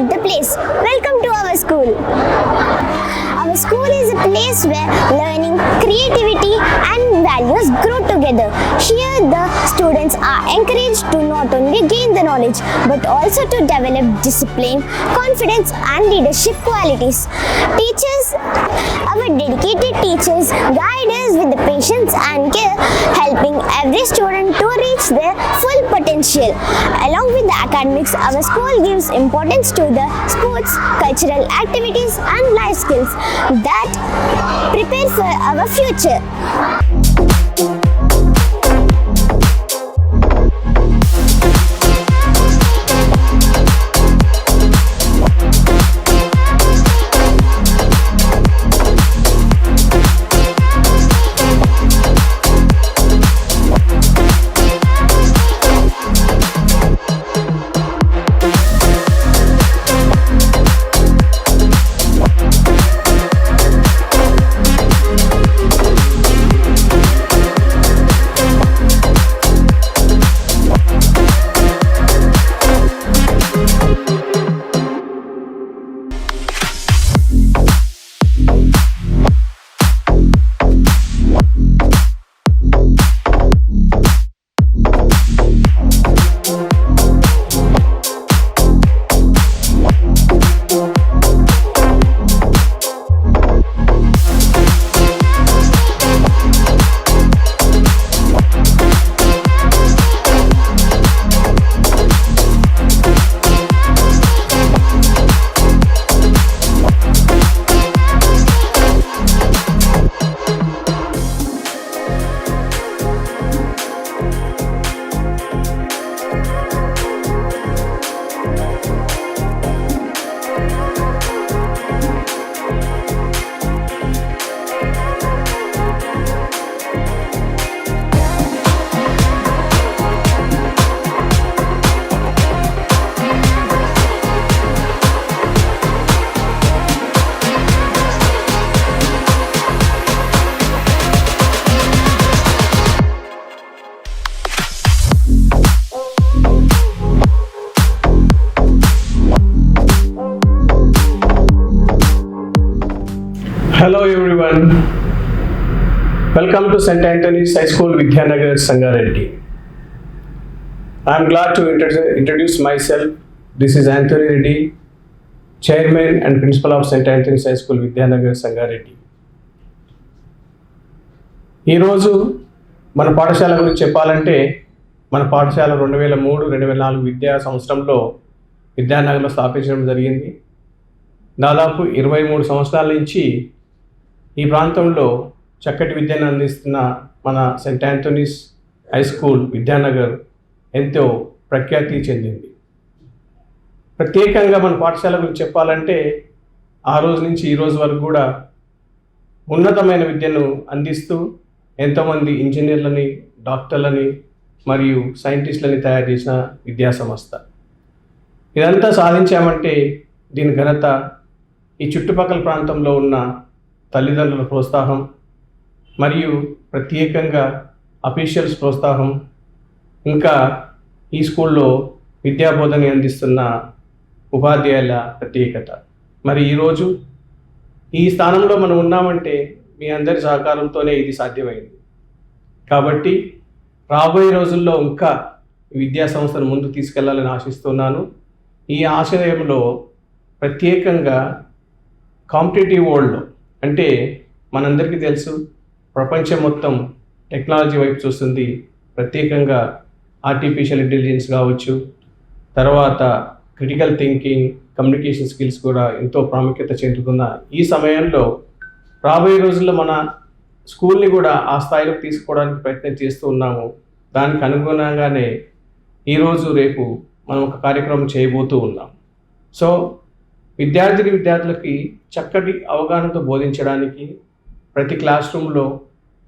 the place. Welcome to our school. Our school is a place where learning, creativity and values grow together. Here the students are encouraged to not only gain the knowledge but also to develop discipline, confidence and leadership qualities. Teachers, our dedicated teachers guide us with the patience and care, helping every student to reach their full potential. Along with the academics, our school gives importance to the sports, cultural activities and life skills that prepare for our future. Hello everyone, welcome to St. Anthony's High School, Vidyanagar, Sangareddy. I am glad to introduce myself. This is Anthony Reddy, Chairman and Principal of St. Anthony's High School, Vidyanagar, Sangareddy. ఈరోజు మన పాఠశాల గురించి చెప్పాలంటే మన పాఠశాల 2003-2004 విద్యా సంవత్సరంలో విద్యానగర్లో స్థాపించడం జరిగింది. దాదాపు 23 సంవత్సరాల నుంచి ఈ ప్రాంతంలో చక్కటి విద్యను అందిస్తున్న మన Saint Anthony's high school Vidyanagar ఎంతో ప్రఖ్యాతి చెందింది. ప్రత్యేకంగా మన పాఠశాల గురించి చెప్పాలంటే ఆ రోజు నుంచి ఈ రోజు వరకు కూడా ఉన్నతమైన విద్యను అందిస్తూ ఎంతోమంది ఇంజనీర్లని, డాక్టర్లని మరియు సైంటిస్టులని తయారు చేసిన విద్యా సంస్థ. ఇదంతా సాధించామంటే దీని ఘనత ఈ చుట్టుపక్కల ప్రాంతంలో ఉన్న తల్లిదండ్రుల ప్రోత్సాహం మరియు ప్రత్యేకంగా అఫీషియల్స్ ప్రోత్సాహం, ఇంకా ఈ స్కూల్లో విద్యాబోధన అందిస్తున్న ఉపాధ్యాయుల ప్రత్యేకత. మరి ఈరోజు ఈ స్థానంలో మనం ఉన్నామంటే మీ అందరి సహకారంతోనే ఇది సాధ్యమైంది. కాబట్టి రాబోయే రోజుల్లో ఇంకా విద్యా సంస్థను ముందుకు తీసుకెళ్లాలని ఆశిస్తున్నాను. ఈ ఆశయంలో ప్రత్యేకంగా కాంపిటేటివ్ వరల్డ్లో, అంటే మనందరికీ తెలుసు ప్రపంచం మొత్తం టెక్నాలజీ వైపు చూస్తుంది. ప్రత్యేకంగా ఆర్టిఫిషియల్ ఇంటెలిజెన్స్ కావచ్చు, తర్వాత క్రిటికల్ థింకింగ్, కమ్యూనికేషన్ స్కిల్స్ కూడా ఎంతో ప్రాముఖ్యత చెందుతున్న ఈ సమయంలో రాబోయే రోజుల్లో మన స్కూల్ని కూడా ఆ స్థాయిలోకి తీసుకోవడానికి ప్రయత్నం చేస్తూ ఉన్నాము. దానికి అనుగుణంగానే ఈరోజు రేపు మనం ఒక కార్యక్రమం చేయబోతూ ఉన్నాం. సో విద్యార్థులకి చక్కటి అవగాహనతో బోధించడానికి ప్రతి క్లాస్ రూమ్లో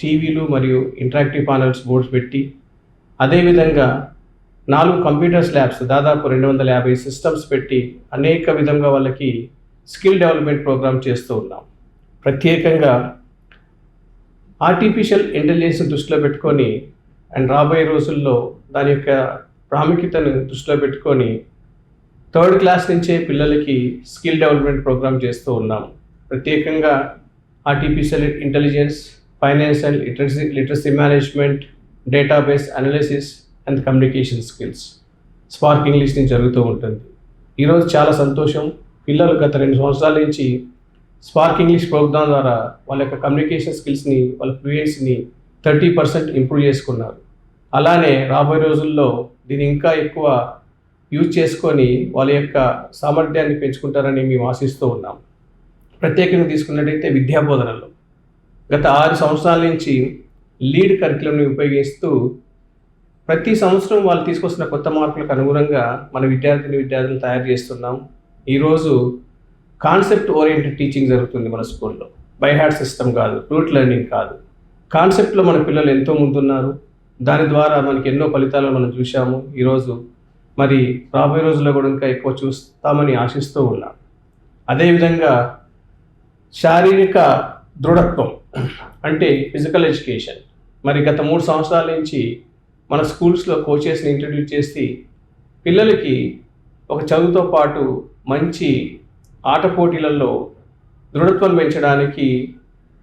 టీవీలు మరియు ఇంటరాక్టివ్ పానల్స్ బోర్డ్స్ పెట్టి, అదేవిధంగా 4 కంప్యూటర్స్ ల్యాబ్స్, దాదాపు 250 సిస్టమ్స్ పెట్టి అనేక విధంగా వాళ్ళకి స్కిల్ డెవలప్మెంట్ ప్రోగ్రామ్ చేస్తూ ఉన్నాం. ప్రత్యేకంగా ఆర్టిఫిషియల్ ఇంటెలిజెన్స్ దృష్టిలో పెట్టుకొని అండ్ రాబోయే రోజుల్లో దాని యొక్క ప్రాముఖ్యతను దృష్టిలో పెట్టుకొని థర్డ్ క్లాస్ నుంచే పిల్లలకి స్కిల్ డెవలప్మెంట్ ప్రోగ్రామ్ చేస్తూ ఉన్నాం. ప్రత్యేకంగా artificial intelligence, financial literacy management, database analysis and communication skills, spark English నుంచి జరుగుతూ ఉంటుంది. ఈరోజు చాలా సంతోషం, పిల్లలు గత 2 సంవత్సరాల నుంచి స్పార్క్ ఇంగ్లీష్ ప్రోగ్రామ్ ద్వారా వాళ్ళ యొక్క కమ్యూనికేషన్ స్కిల్స్ని, వాళ్ళ ఫ్లూయెన్సీని 30% ఇంప్రూవ్ చేసుకున్నారు. అలానే రాబోయే రోజుల్లో దీన్ని ఇంకా ఎక్కువ యూజ్ చేసుకొని వాళ్ళ యొక్క సామర్థ్యాన్ని పెంచుకుంటారని మేము ఆశిస్తూ ఉన్నాం. ప్రత్యేకంగా తీసుకున్నట్టయితే విద్యాబోధనలో గత 6 సంవత్సరాల నుంచి లీడ్ కరికులంని ఉపయోగిస్తూ ప్రతి సంవత్సరం వాళ్ళు తీసుకొస్తున్న కొత్త మార్పులకు అనుగుణంగా మన విద్యార్థులను తయారు చేస్తున్నాం. ఈరోజు కాన్సెప్ట్ ఓరియంటెడ్ టీచింగ్ జరుగుతుంది మన స్కూల్లో. బై హార్ట్ సిస్టమ్ కాదు, రూట్ లెర్నింగ్ కాదు. కాన్సెప్ట్లో మన పిల్లలు ఎంతో ముందున్నారు. దాని ద్వారా మనకి ఎన్నో ఫలితాలను మనం చూసాము. ఈరోజు మరి రాబోయే రోజుల్లో కూడా ఇంకా ఎక్కువ చూస్తామని ఆశిస్తూ ఉన్నాం. అదేవిధంగా శారీరక దృఢత్వం అంటే ఫిజికల్ ఎడ్యుకేషన్. మరి గత 3 సంవత్సరాల నుంచి మన స్కూల్స్లో కోచెస్ని ఇంట్రడ్యూస్ చేసి పిల్లలకి ఒక చదువుతో పాటు మంచి ఆట పోటీలలో దృఢత్వం పెంచడానికి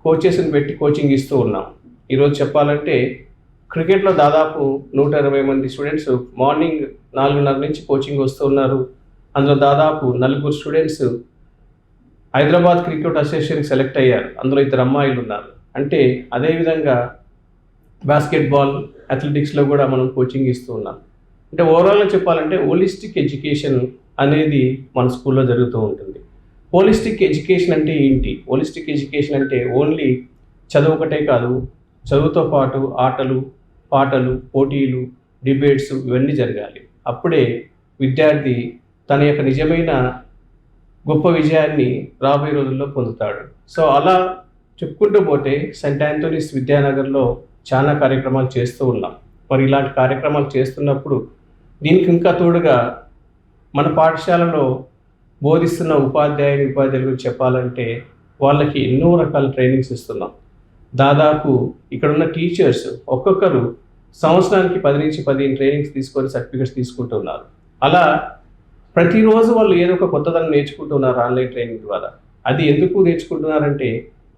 కోచెస్ని పెట్టి కోచింగ్ ఇస్తూ ఉన్నాం. ఈరోజు చెప్పాలంటే క్రికెట్లో దాదాపు 120 మంది స్టూడెంట్స్ మార్నింగ్ 4:30 నుంచి కోచింగ్ వస్తూ ఉన్నారు. అందులో దాదాపు 4 స్టూడెంట్స్ హైదరాబాద్ క్రికెట్ అసోసియేషన్కి సెలెక్ట్ అయ్యారు. అందులో 2 అమ్మాయిలు ఉన్నారు. అంటే అదేవిధంగా బాస్కెట్బాల్, అథ్లెటిక్స్లో కూడా మనం కోచింగ్ ఇస్తూ ఉన్నాం. అంటే ఓవరాల్గా చెప్పాలంటే హోలిస్టిక్ ఎడ్యుకేషన్ అనేది మన స్కూల్లో జరుగుతూ ఉంటుంది. హోలిస్టిక్ ఎడ్యుకేషన్ అంటే ఏంటి? హోలిస్టిక్ ఎడ్యుకేషన్ అంటే ఓన్లీ చదువు ఒకటే కాదు, చదువుతో పాటు ఆటలు, పాటలు, పోటీలు, డిబేట్స్ ఇవన్నీ జరగాలి. అప్పుడే విద్యార్థి తన యొక్క నిజమైన గొప్ప విజయాన్ని రాబోయే రోజుల్లో పొందుతాడు. సో అలా చెప్పుకుంటూ పోతే సెయింట్ ఆంథోనీస్ విద్యానగర్లో చాలా కార్యక్రమాలు చేస్తూ ఉన్నాం. మరి ఇలాంటి కార్యక్రమాలు చేస్తున్నప్పుడు దీనికి ఇంకా తోడుగా మన పాఠశాలలో బోధిస్తున్న ఉపాధ్యాయుల గురించి చెప్పాలంటే వాళ్ళకి ఎన్నో రకాల ట్రైనింగ్స్ ఇస్తున్నాం. దాదాపు ఇక్కడున్న టీచర్స్ ఒక్కొక్కరు సంవత్సరానికి 10 నుంచి 15 ట్రైనింగ్స్ తీసుకొని సర్టిఫికెట్స్ తీసుకుంటున్నారు. అలా ప్రతిరోజు వాళ్ళు ఏదో ఒక కొత్తదనం నేర్చుకుంటున్నారు ఆన్లైన్ ట్రైనింగ్ ద్వారా. అది ఎందుకు నేర్చుకుంటున్నారంటే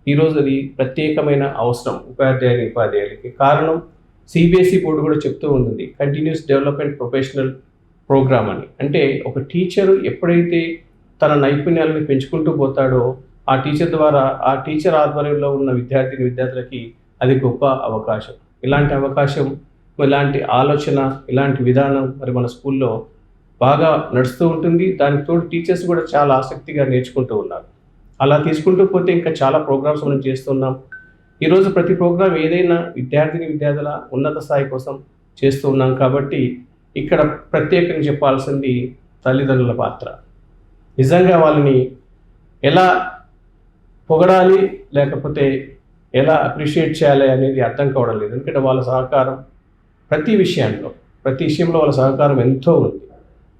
ఈరోజు అది ప్రత్యేకమైన అవసరం ఉపాధ్యాయులకి. కారణం సిబిఎస్ఈ బోర్డు కూడా చెప్తూ ఉంటుంది, కంటిన్యూస్ డెవలప్మెంట్ ప్రొఫెషనల్ ప్రోగ్రామ్ అని. అంటే ఒక టీచరు ఎప్పుడైతే తన నైపుణ్యాలను పెంచుకుంటూ పోతాడో ఆ టీచర్ ద్వారా, ఆ టీచర్ ఆధ్వర్యంలో ఉన్న విద్యార్థులకి అది గొప్ప అవకాశం. ఇలాంటి అవకాశం, ఇలాంటి ఆలోచన, ఇలాంటి విధానం మరి మన స్కూల్లో బాగా నడుస్తూ ఉంటుంది. దానికి తోడు టీచర్స్ కూడా చాలా ఆసక్తిగా నేర్చుకుంటూ ఉన్నారు. అలా తీసుకుంటూ పోతే ఇంకా చాలా ప్రోగ్రామ్స్ మనం చేస్తున్నాం. ఈరోజు ప్రతి ప్రోగ్రాం ఏదైనా విద్యార్థుల ఉన్నత స్థాయి కోసం చేస్తూ ఉన్నాం. కాబట్టి ఇక్కడ ప్రత్యేకంగా చెప్పాల్సింది తల్లిదండ్రుల పాత్ర. నిజంగా వాళ్ళని ఎలా పొగడాలి లేకపోతే ఎలా అప్రిషియేట్ చేయాలి అనేది అర్థం కావడం లేదు. ఎందుకంటే వాళ్ళ సహకారం ప్రతి విషయంలో వాళ్ళ సహకారం ఎంతో ఉంది.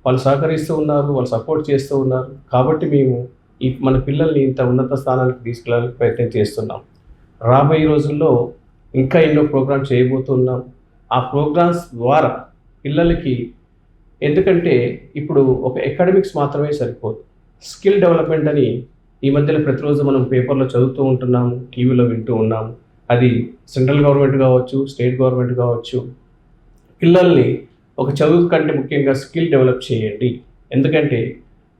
వాళ్ళు సహకరిస్తూ ఉన్నారు, వాళ్ళు సపోర్ట్ చేస్తూ ఉన్నారు. కాబట్టి మేము మన పిల్లల్ని ఇంత ఉన్నత స్థానానికి తీసుకెళ్ళడానికి ప్రయత్నం చేస్తున్నాం. రాబోయే రోజుల్లో ఇంకా ఎన్నో ప్రోగ్రామ్స్ చేయబోతున్నాం. ఆ ప్రోగ్రామ్స్ ద్వారా పిల్లలకి, ఎందుకంటే ఇప్పుడు ఒక అకాడమిక్స్ మాత్రమే సరిపోదు, స్కిల్ డెవలప్మెంట్ అని ఈ మధ్యలో ప్రతిరోజు మనం పేపర్లో చదువుతూ ఉంటున్నాము, టీవీలో వింటూ ఉన్నాము. అది సెంట్రల్ గవర్నమెంట్ కావచ్చు, స్టేట్ గవర్నమెంట్ కావచ్చు. పిల్లల్ని ఒక చదువు కంటే ముఖ్యంగా స్కిల్ డెవలప్ చేయండి. ఎందుకంటే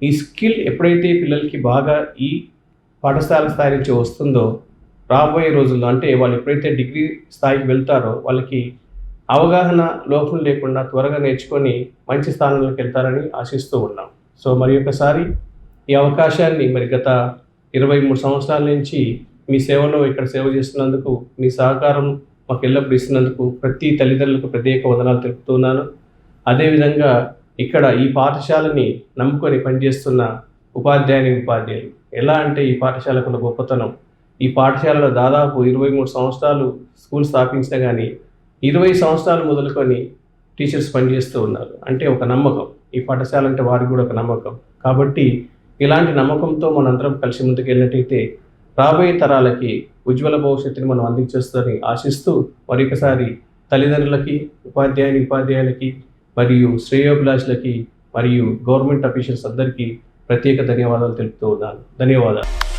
ఈ స్కిల్ ఎప్పుడైతే పిల్లలకి బాగా ఈ పాఠశాల స్థాయి నుంచి వస్తుందో రాబోయే రోజుల్లో, అంటే వాళ్ళు ఎప్పుడైతే డిగ్రీ స్థాయికి వెళ్తారో వాళ్ళకి అవగాహన లోపం లేకుండా త్వరగా నేర్చుకొని మంచి స్థానంలోకి వెళ్తారని ఆశిస్తూ ఉన్నాం. సో మరి ఒకసారి ఈ అవకాశాన్ని మరి గత 23 సంవత్సరాల నుంచి మీ సేవలో ఇక్కడ సేవ చేస్తున్నందుకు, మీ సహకారం మాకు ఎల్లప్పుడూ ఇస్తున్నందుకు ప్రతి తల్లిదండ్రులకు ప్రత్యేక వందనాలు తెలుపుతున్నాను. అదేవిధంగా ఇక్కడ ఈ పాఠశాలని నమ్ముకొని పనిచేస్తున్న ఉపాధ్యాయులు ఎలా అంటే ఈ పాఠశాలకు గొప్పతనం, ఈ పాఠశాలలో దాదాపు 23 సంవత్సరాలు స్కూల్ స్థాపించినా కానీ 20 సంవత్సరాలు మొదలుకొని టీచర్స్ పనిచేస్తూ ఉన్నారు. అంటే ఒక నమ్మకం, ఈ పాఠశాల అంటే వారికి కూడా ఒక నమ్మకం. కాబట్టి ఇలాంటి నమ్మకంతో మనందరం కలిసి ముందుకు వెళ్ళినట్టయితే రాబోయే తరాలకి ఉజ్వల భవిష్యత్తుని మనం అందించేస్తుందని ఆశిస్తూ మరొకసారి తల్లిదండ్రులకి, ఉపాధ్యాయులకి మరియు శ్రేయోభిలాషులకి మరియు గవర్నమెంట్ అఫీషియల్స్ అందరికీ ప్రత్యేక ధన్యవాదాలు తెలుపుతూ ఉన్నాను. ధన్యవాదాలు.